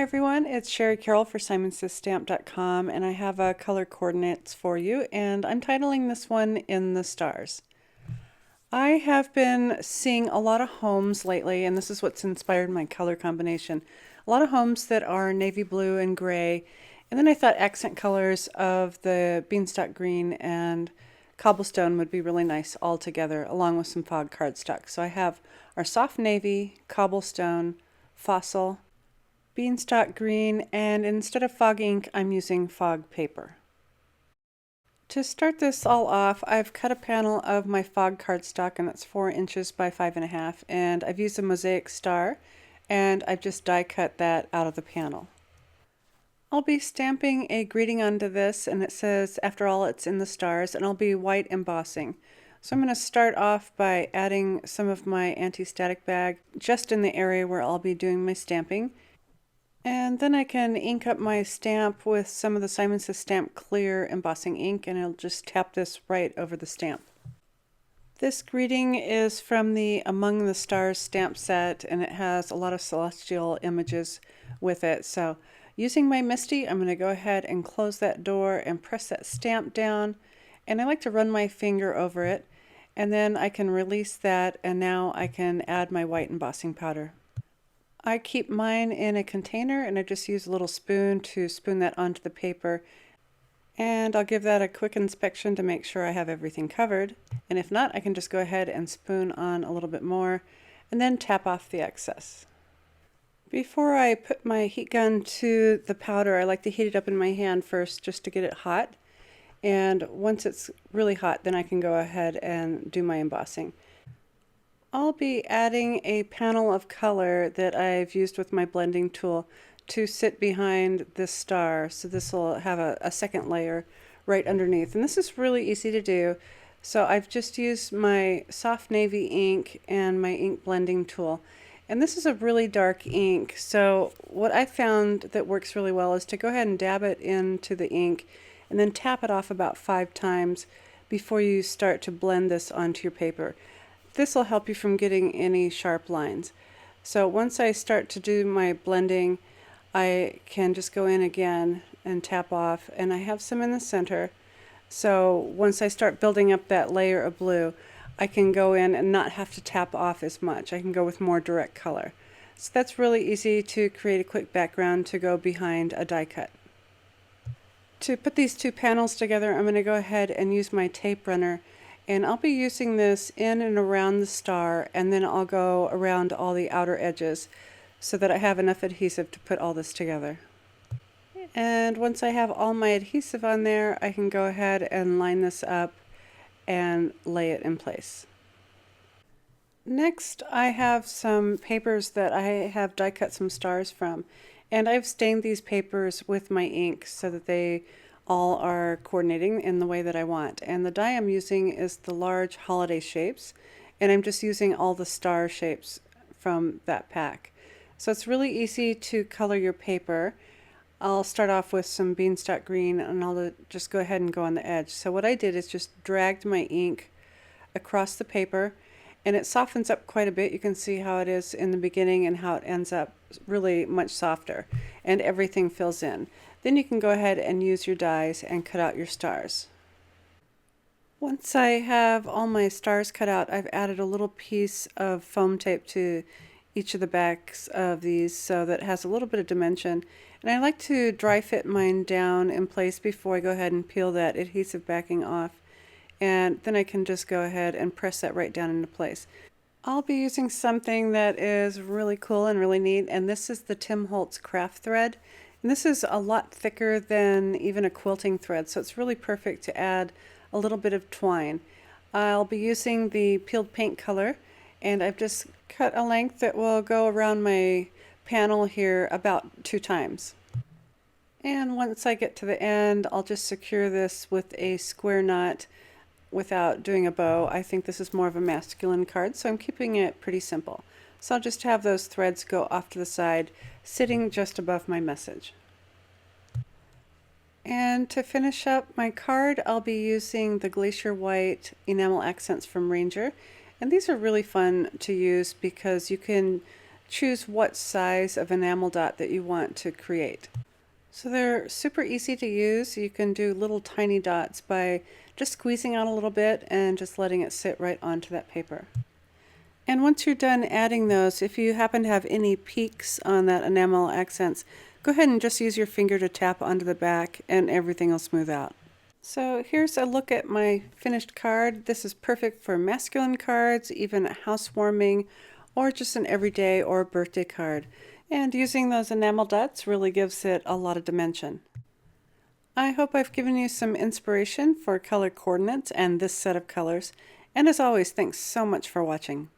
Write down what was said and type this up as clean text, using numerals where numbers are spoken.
everyone, it's Shari Carroll for SimonsStamp.com, and I have color coordinates for you, and I'm titling this one In the Stars. I have been seeing a lot of homes lately, and this is what's inspired my color combination. A lot of homes that are navy blue and gray, and then I thought accent colors of the beanstalk green and cobblestone would be really nice all together, along with some fog cardstock. So I have our soft navy, cobblestone, fossil, beanstalk green, and instead of fog ink, I'm using fog paper. To start this all off, I've cut a panel of my fog cardstock, and that's 4 inches by 5.5, and I've used a mosaic star, and I've just die cut that out of the panel. I'll be stamping a greeting onto this, and it says, "After all, it's in the stars," and I'll be white embossing. So I'm going to start off by adding some of my anti-static bag just in the area where I'll be doing my stamping. And then I can ink up my stamp with some of the Simons Stamp Clear embossing ink, and I'll just tap this right over the stamp. This greeting is from the Among the Stars stamp set, and it has a lot of celestial images with it. So using my MISTI, I'm going to go ahead and close that door and press that stamp down. And I like to run my finger over it, and then I can release that, and now I can add my white embossing powder. I keep mine in a container, and I just use a little spoon to spoon that onto the paper, and I'll give that a quick inspection to make sure I have everything covered, and if not, I can just go ahead and spoon on a little bit more and then tap off the excess. Before I put my heat gun to the powder, I like to heat it up in my hand first just to get it hot, and once it's really hot, then I can go ahead and do my embossing. I'll be adding a panel of color that I've used with my blending tool to sit behind this star. So this will have a second layer right underneath. And this is really easy to do. So I've just used my soft navy ink and my ink blending tool. And this is a really dark ink. So what I found that works really well is to go ahead and dab it into the ink and then tap it off about 5 times before you start to blend this onto your paper. This will help you from getting any sharp lines. So once I start to do my blending, I can just go in again and tap off, and I have some in the center. So once I start building up that layer of blue, I can go in and not have to tap off as much. I can go with more direct color. So that's really easy to create a quick background to go behind a die cut. To put these two panels together, I'm going to go ahead and use my tape runner. And I'll be using this in and around the star, and then I'll go around all the outer edges so that I have enough adhesive to put all this together. And once I have all my adhesive on there, I can go ahead and line this up and lay it in place. Next, I have some papers that I have die cut some stars from, and I've stained these papers with my ink so that they all are coordinating in the way that I want. And the die I'm using is the large holiday shapes, and I'm just using all the star shapes from that pack. So it's really easy to color your paper. I'll start off with some beanstalk green, and I'll just go ahead and go on the edge. So what I did is just dragged my ink across the paper, and it softens up quite a bit. You can see how it is in the beginning and how it ends up really much softer, and everything fills in. Then you can go ahead and use your dies and cut out your stars. Once I have all my stars cut out, I've added a little piece of foam tape to each of the backs of these so that it has a little bit of dimension. And I like to dry fit mine down in place before I go ahead and peel that adhesive backing off. And then I can just go ahead and press that right down into place. I'll be using something that is really cool and really neat, and this is the Tim Holtz craft thread. And this is a lot thicker than even a quilting thread, so it's really perfect to add a little bit of twine. I'll be using the peeled paint color, and I've just cut a length that will go around my panel here about 2 times. And once I get to the end, I'll just secure this with a square knot without doing a bow. I think this is more of a masculine card, so I'm keeping it pretty simple. So I'll just have those threads go off to the side, sitting just above my message. And to finish up my card, I'll be using the Glacier White enamel accents from Ranger. And these are really fun to use because you can choose what size of enamel dot that you want to create. So they're super easy to use. You can do little tiny dots by just squeezing out a little bit and just letting it sit right onto that paper. And once you're done adding those, if you happen to have any peaks on that enamel accents, go ahead and just use your finger to tap onto the back and everything will smooth out. So here's a look at my finished card. This is perfect for masculine cards, even a housewarming, or just an everyday or birthday card. And using those enamel dots really gives it a lot of dimension. I hope I've given you some inspiration for color coordinates and this set of colors. And as always, thanks so much for watching.